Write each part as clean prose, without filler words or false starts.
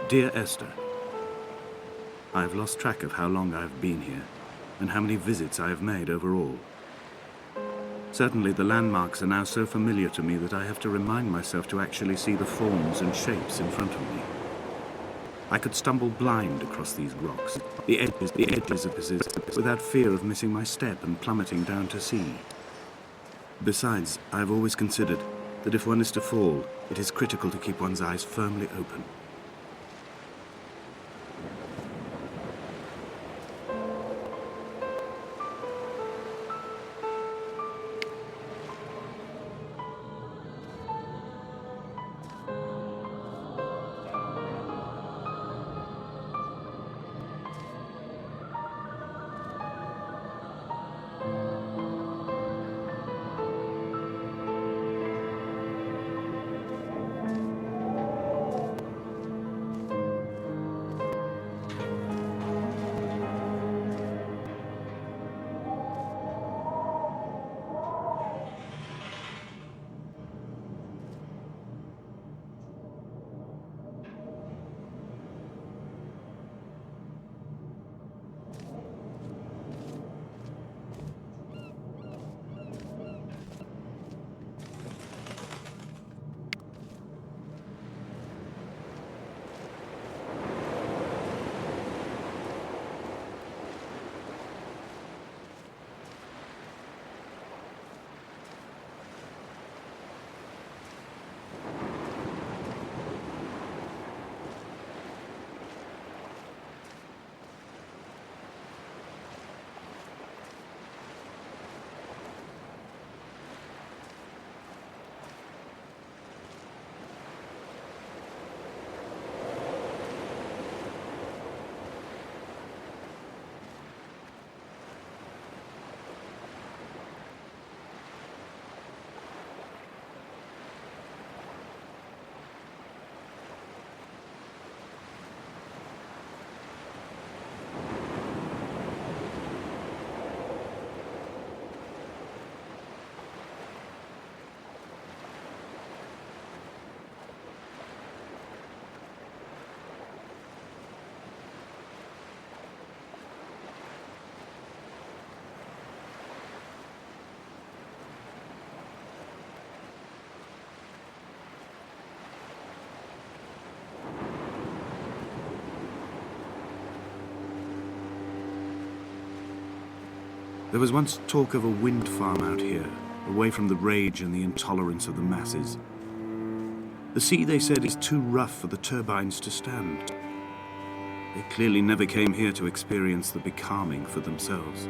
Dear Esther, I have lost track of how long I have been here and how many visits I have made overall. Certainly the landmarks are now so familiar to me that I have to remind myself to actually see the forms and shapes in front of me. I could stumble blind across these rocks, the edges of this, without fear of missing my step and plummeting down to sea. Besides, I have always considered that if one is to fall, it is critical to keep one's eyes firmly open. There was once talk of a wind farm out here, away from the rage and the intolerance of the masses. The sea, they said, is too rough for the turbines to stand. They clearly never came here to experience the becalming for themselves.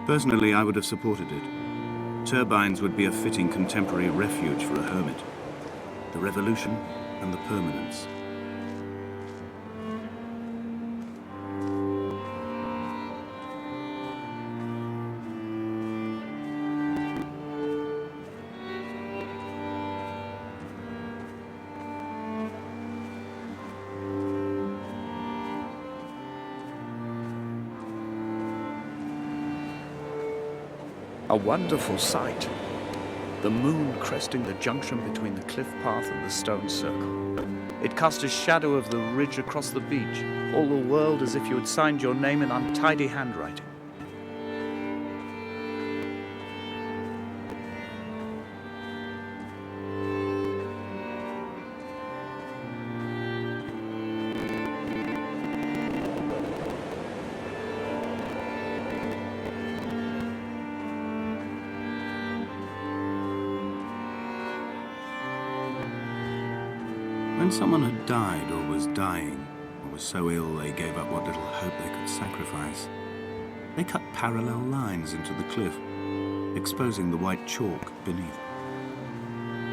Personally, I would have supported it. Turbines would be a fitting contemporary refuge for a hermit. The revolution and the permanence. A wonderful sight. The moon cresting the junction between the cliff path and the stone circle. It cast a shadow of the ridge across the beach, all the world as if you had signed your name in untidy handwriting. When someone had died or was dying, or was so ill they gave up what little hope they could sacrifice, they cut parallel lines into the cliff, exposing the white chalk beneath.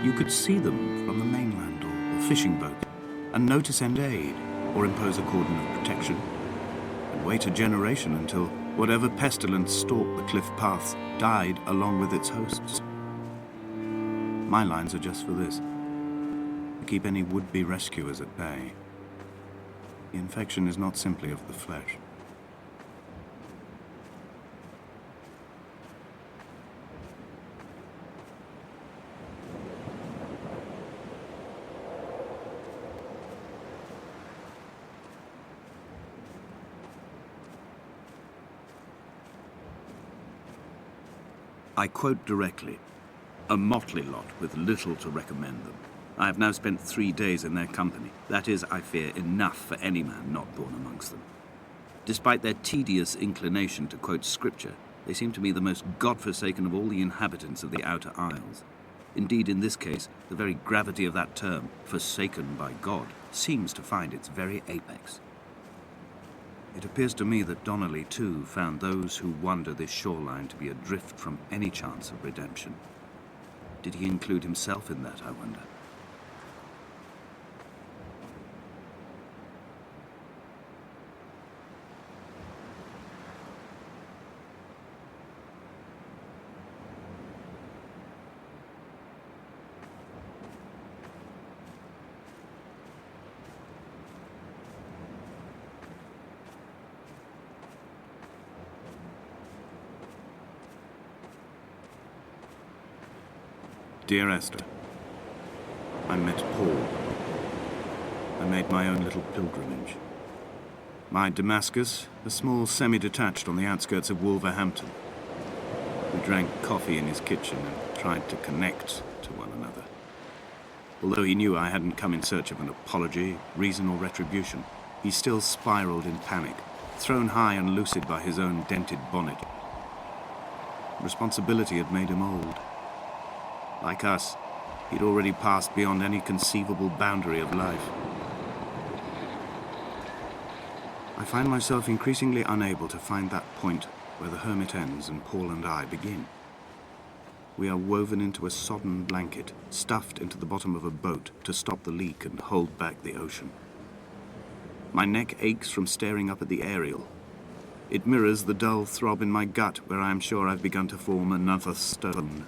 You could see them from the mainland or the fishing boat, and know to send aid or impose a cordon of protection, and wait a generation until whatever pestilence stalked the cliff paths died along with its hosts. My lines are just for this. Keep any would-be rescuers at bay. The infection is not simply of the flesh. I quote directly, "A motley lot with little to recommend them. I have now spent 3 days in their company. That is, I fear, enough for any man not born amongst them. Despite their tedious inclination to quote scripture, they seem to me the most God-forsaken of all the inhabitants of the outer isles. Indeed, in this case, the very gravity of that term, forsaken by God, seems to find its very apex. It appears to me that Donnelly, too, found those who wander this shoreline to be adrift from any chance of redemption. Did he include himself in that, I wonder? Dear Esther, I met Paul. I made my own little pilgrimage. My Damascus, a small semi-detached on the outskirts of Wolverhampton. We drank coffee in his kitchen and tried to connect to one another. Although he knew I hadn't come in search of an apology, reason or retribution, he still spiraled in panic, thrown high and lucid by his own dented bonnet. Responsibility had made him old. Like us, he'd already passed beyond any conceivable boundary of life. I find myself increasingly unable to find that point where the hermit ends and Paul and I begin. We are woven into a sodden blanket, stuffed into the bottom of a boat to stop the leak and hold back the ocean. My neck aches from staring up at the aerial. It mirrors the dull throb in my gut where I am sure I've begun to form another stone.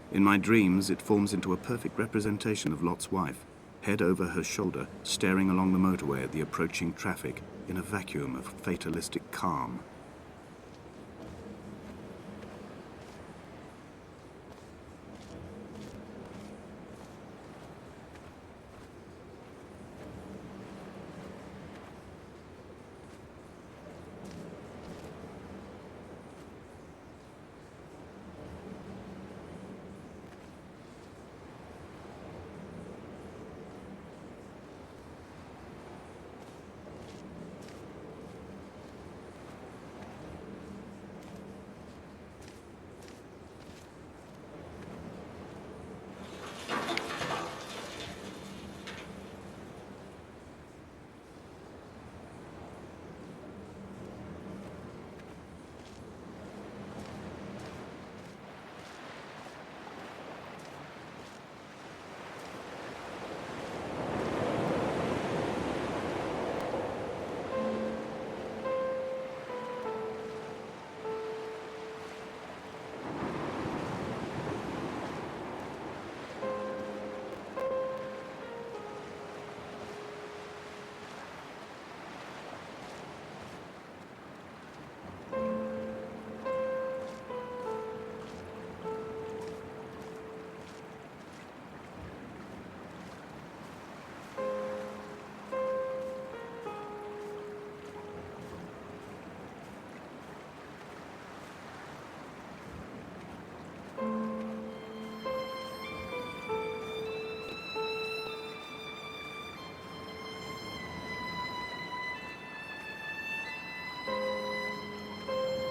In my dreams, it forms into a perfect representation of Lot's wife, head over her shoulder, staring along the motorway at the approaching traffic in a vacuum of fatalistic calm.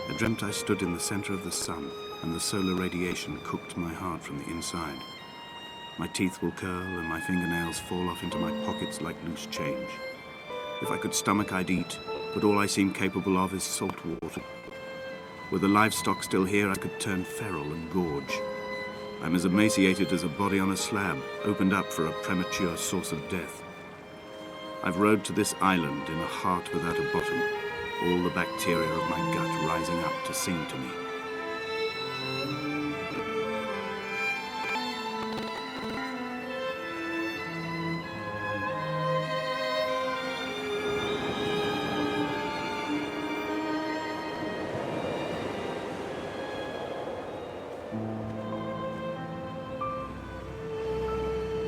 I dreamt I stood in the center of the sun, and the solar radiation cooked my heart from the inside. My teeth will curl, and my fingernails fall off into my pockets like loose change. If I could stomach, I'd eat, but all I seem capable of is salt water. Were the livestock still here, I could turn feral and gorge. I'm as emaciated as a body on a slab, opened up for a premature source of death. I've rowed to this island in a heart without a bottom, all the bacteria of my gut rising up to sing to me.